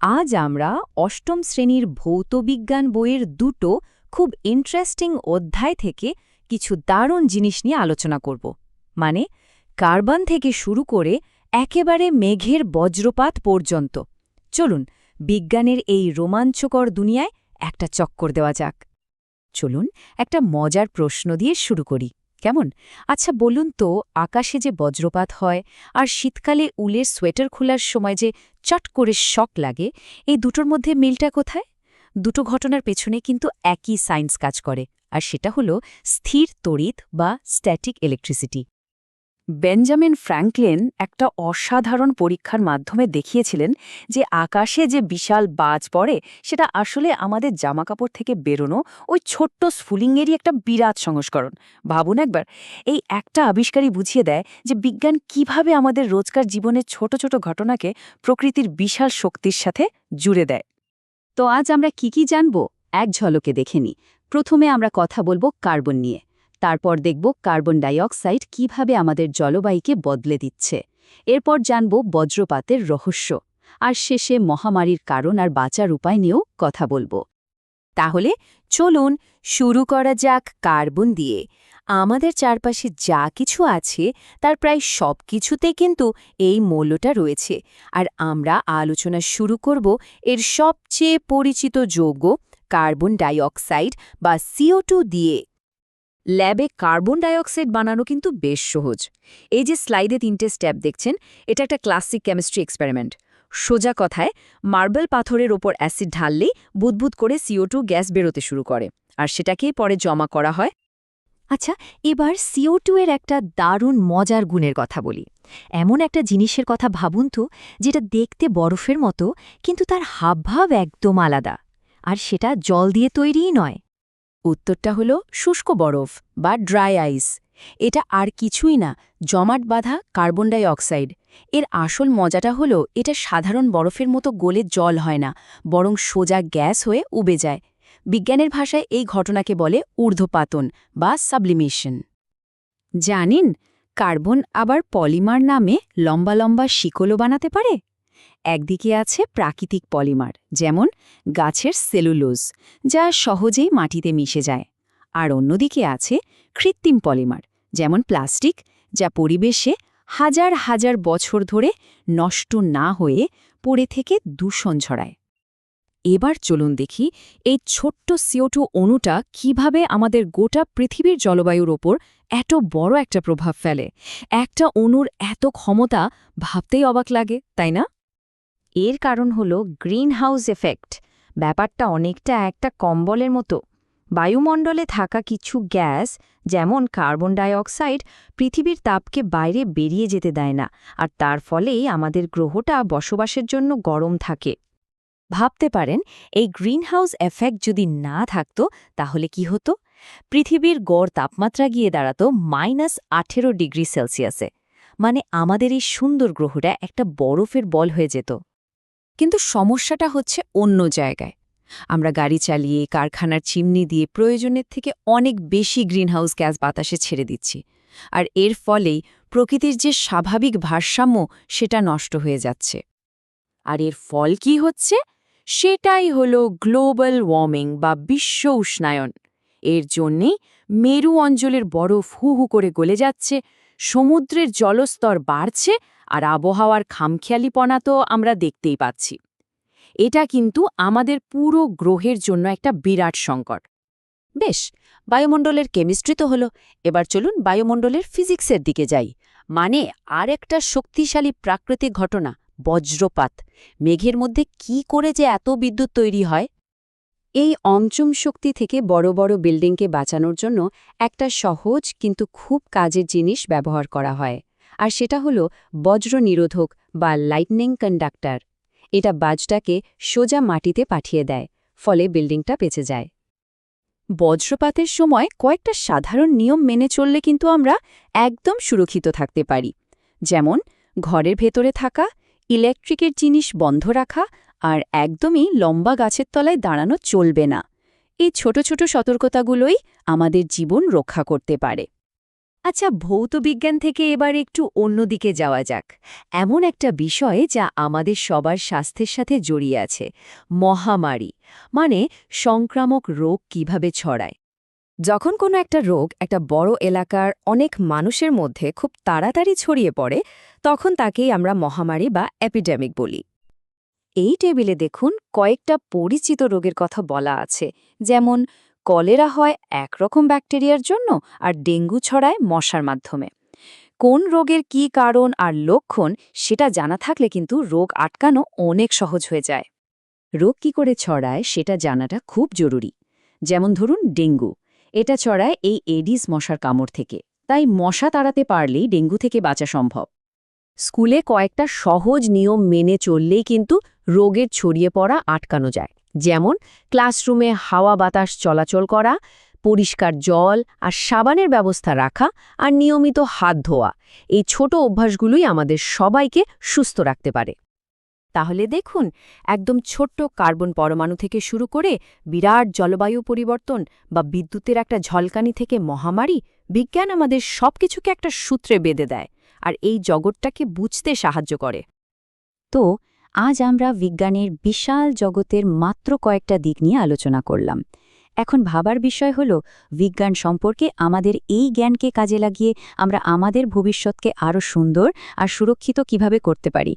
আজ আমরা অষ্টম শ্রেণীর ভৌতবিজ্ঞান বইয়ের দুটো খুব ইন্টারেস্টিং অধ্যায় থেকে কিছু দারুণ জিনিস নিয়ে আলোচনা করব মানে কার্বন থেকে শুরু করে একেবারে মেঘের বজ্রপাত পর্যন্ত চলুন বিজ্ঞানের এই রোমাঞ্চকর দুনিয়ায় একটা চক্কর দেওয়া যাক চলুন একটা মজার প্রশ্ন দিয়ে শুরু করি কেমন আচ্ছা বলুন তো আকাশে যে বজ্রপাত হয় আর শীতকালে উলের সোয়েটার খোলার সময় যে চট করে শক লাগে এই দুটোর মধ্যে মিলটা কোথায় দুটো ঘটনার পেছনে কিন্তু একই সায়েন্স কাজ করে আর সেটা হলো স্থির তড়িৎ বা স্ট্যাটিক ইলেকট্রিসিটি বেঞ্জামিন ফ্র্যাঙ্কলিন একটা অসাধারণ পরীক্ষার মাধ্যমে দেখিয়েছিলেন যে আকাশে যে বিশাল বাজ পড়ে সেটা আসলে আমাদের জামাকাপড় থেকে বেরোনো ওই ছোট্ট স্ফুলিঙ্গেরই একটা বিরাট সংস্করণ ভাবুন একবার এই একটা আবিষ্কারই বুঝিয়ে দেয় যে বিজ্ঞান কিভাবে আমাদের রোজকার জীবনের ছোট ছোট ঘটনাকে প্রকৃতির বিশাল শক্তির সাথে জুড়ে দেয় তো আজ আমরা কি জানব এক ঝলকে দেখে নিই প্রথমে আমরা কথা বলবো কার্বন নিয়ে তারপর দেখব কার্বন ডাইঅক্সাইড কিভাবে আমাদের জলবায়ুকে বদলে দিচ্ছে এরপর জানব বজ্রপাতের রহস্য আর শেষে মহামারীর কারণ আর বাঁচার উপায় নিয়েও কথা বলবো তাহলে চলুন শুরু করা যাক কার্বন দিয়ে আমাদের চারপাশে যা কিছু আছে তার প্রায় সব কিছুতে কিন্তু এই মৌলটা রয়েছে আর আমরা আলোচনা শুরু করব এর সবচেয়ে পরিচিত যৌগ কার্বন ডাইঅক্সাইড বা CO2 দিয়ে ল্যাবে কার্বন ডাইঅক্সাইড বানানো কিন্তু বেশ সহজ এই যে স্লাইডে 3টে স্টেপ দেখছেন এটা একটা ক্লাসিক কেমিস্ট্রি এক্সপেরিমেন্ট সোজা কথায় মার্বেল পাথরের ওপর অ্যাসিড ঢাললেই বুদবুদ করে CO2 গ্যাস বেরোতে শুরু করে আর সেটাকেই পরে জমা করা হয় আচ্ছা এবার CO2 এর একটা দারুণ মজার গুণের কথা বলি এমন একটা জিনিসের কথা ভাবুন তো যেটা দেখতে বরফের মতো কিন্তু তার হাবভাব একদম আলাদা আর সেটা জল দিয়ে তৈরিই নয় উত্তরটা হলো শুষ্ক বরফ বা ড্রাই আইস এটা আর কিছুই না জমাট বাঁধা কার্বন ডাই অক্সাইড এর আসল মজাটা হলো এটা সাধারণ বরফের মতো গলে জল হয় না বরং সোজা গ্যাস হয়ে উবে যায় বিজ্ঞানের ভাষায় এই ঘটনাকে বলে ঊর্ধ্বপাতন বা সাবলিমেশন জানেন কার্বন আবার পলিমার নামে লম্বা লম্বা শিকলও বানাতে পারে একদিকে আছে প্রাকৃতিক পলিমার যেমন গাছের সেলুলোজ যা সহজেই মাটিতে মিশে যায় আর অন্যদিকে আছে কৃত্রিম পলিমার যেমন প্লাস্টিক যা পরিবেশে হাজার হাজার বছর ধরে নষ্ট না হয়ে পড়ে থেকে দূষণ ছড়ায় এবার চলুন দেখি এই ছোট্ট CO2 অণুটা কিভাবে আমাদের গোটা পৃথিবীর জলবায়ুর ওপর এত বড় একটা প্রভাব ফেলে একটা অণুর এত ক্ষমতা ভাবতেই অবাক লাগে তাই না এর কারণ হল গ্রিনহাউস এফেক্ট ব্যাপারটা অনেকটা একটা কম্বলের মতো বায়ুমণ্ডলে থাকা কিছু গ্যাস যেমন কার্বন ডাইঅক্সাইড পৃথিবীর তাপকে বাইরে বেরিয়ে যেতে দেয় না আর তার ফলেই আমাদের গ্রহটা বসবাসের জন্য গরম থাকে ভাবতে পারেন এই গ্রিনহাউস এফেক্ট যদি না থাকত তাহলে কি হতো পৃথিবীর গড় তাপমাত্রা গিয়ে দাঁড়াতো -18 ডিগ্রি সেলসিয়াসে মানে আমাদের এই সুন্দর গ্রহটা একটা বরফের বল হয়ে যেত কিন্তু সমস্যাটা হচ্ছে অন্য জায়গায় আমরা গাড়ি চালিয়ে কারখানার চিমনি দিয়ে প্রয়োজনের থেকে অনেক বেশি গ্রিনহাউস গ্যাস বাতাসে ছেড়ে দিচ্ছি আর এর ফলেই প্রকৃতির যে স্বাভাবিক ভারসাম্য সেটা নষ্ট হয়ে যাচ্ছে আর এর ফল কি হচ্ছে সেটাই হলো গ্লোবাল ওয়ার্মিং বা বিশ্ব উষ্ণায়ন এর জন্যেই মেরু অঞ্চলের বরফ হু হু করে গলে যাচ্ছে সমুদ্রের জলস্তর বাড়ছে আর আবহাওয়ার খামখেয়ালিপনা তো আমরা দেখতেই পাচ্ছি এটা কিন্তু আমাদের পুরো গ্রহের জন্য একটা বিরাট সংকট বেশ বায়ুমণ্ডলের কেমিস্ট্রি তো হলো এবার চলুন বায়ুমণ্ডলের ফিজিক্সের দিকে যাই মানে আর একটা শক্তিশালী প্রাকৃতিক ঘটনা বজ্রপাত মেঘের মধ্যে কি করে যে এত বিদ্যুৎ তৈরি হয় এই অঞ্চম শক্তি থেকে বড় বড় বিল্ডিংকে বাঁচানোর জন্য একটা সহজ কিন্তু খুব কাজের জিনিস ব্যবহার করা হয় আর সেটা হলো বজ্র নিরোধক বা লাইটনিং কন্ডাক্টর এটা বাজটাকে সোজা মাটিতে পাঠিয়ে দেয় ফলে বিল্ডিংটা বেঁচে যায় বজ্রপাতের সময় কয়েকটা সাধারণ নিয়ম মেনে চললে কিন্তু আমরা একদম সুরক্ষিত থাকতে পারি যেমন ঘরের ভেতরে থাকা ইলেকট্রিকের জিনিস বন্ধ রাখা আর একদমই লম্বা গাছের তলায় দাঁড়ানো চলবে না এই ছোট ছোট সতর্কতাগুলোই আমাদের জীবন রক্ষা করতে পারে আচ্ছা, ভৌতবিজ্ঞান থেকে এবার একটু অন্যদিকে যাওয়া যাক। এমন একটা বিষয় যা আমাদের সবার স্বাস্থ্যের সাথে জড়িয়ে আছে, মহামারী। মানে সংক্রামক রোগ কিভাবে ছড়ায়। যখন কোনো একটা রোগ একটা বড় এলাকার অনেক মানুষের মধ্যে খুব তাড়াতাড়ি ছড়িয়ে পড়ে, তখন তাকেই আমরা মহামারী বা এপিডেমিক বলি। এই টেবিলে দেখুন কয়েকটা পরিচিত রোগের কথা বলা আছে, যেমন কলেরা হয় একরকম ব্যাকটেরিয়ার জন্য আর ডেঙ্গু ছড়ায় মশার মাধ্যমে। কোন রোগের কী কারণ আর লক্ষণ সেটা জানা থাকলে কিন্তু রোগ আটকানো অনেক সহজ হয়ে যায়। রোগ কী করে ছড়ায় সেটা জানাটা খুব জরুরি। যেমন ধরুন ডেঙ্গু, এটা ছড়ায় এই এডিস মশার কামড় থেকে, তাই মশা তাড়াতে পারলেই ডেঙ্গু থেকে বাঁচা সম্ভব। স্কুলে কয়েকটা সহজ নিয়ম মেনে চললেই কিন্তু রোগের ছড়িয়ে পড়া আটকানো যায়। যেমন ক্লাসরুমে হাওয়া বাতাস চলাচল করা, পরিষ্কার জল আর সাবানের ব্যবস্থা রাখা, আর নিয়মিত হাত ধোয়া। এই ছোট অভ্যাসগুলোই আমাদের সবাইকে সুস্থ রাখতে পারে। তাহলে দেখুন, একদম ছোট্ট কার্বন পরমাণু থেকে শুরু করে বিরাট জলবায়ু পরিবর্তন বা বিদ্যুতের একটা ঝলকানি থেকে মহামারী, বিজ্ঞান আমাদের সবকিছুকে একটা সূত্রে বেঁধে দেয় আর এই জগৎটাকে বুঝতে সাহায্য করে। তো আজ আমরা বিজ্ঞানের বিশাল জগতের মাত্র কয়েকটা দিক নিয়ে আলোচনা করলাম। এখন ভাবার বিষয় হলো, বিজ্ঞান সম্পর্কে আমাদের এই জ্ঞানকে কাজে লাগিয়ে আমরা আমাদের ভবিষ্যৎকে আরও সুন্দর আর সুরক্ষিত কিভাবে করতে পারি।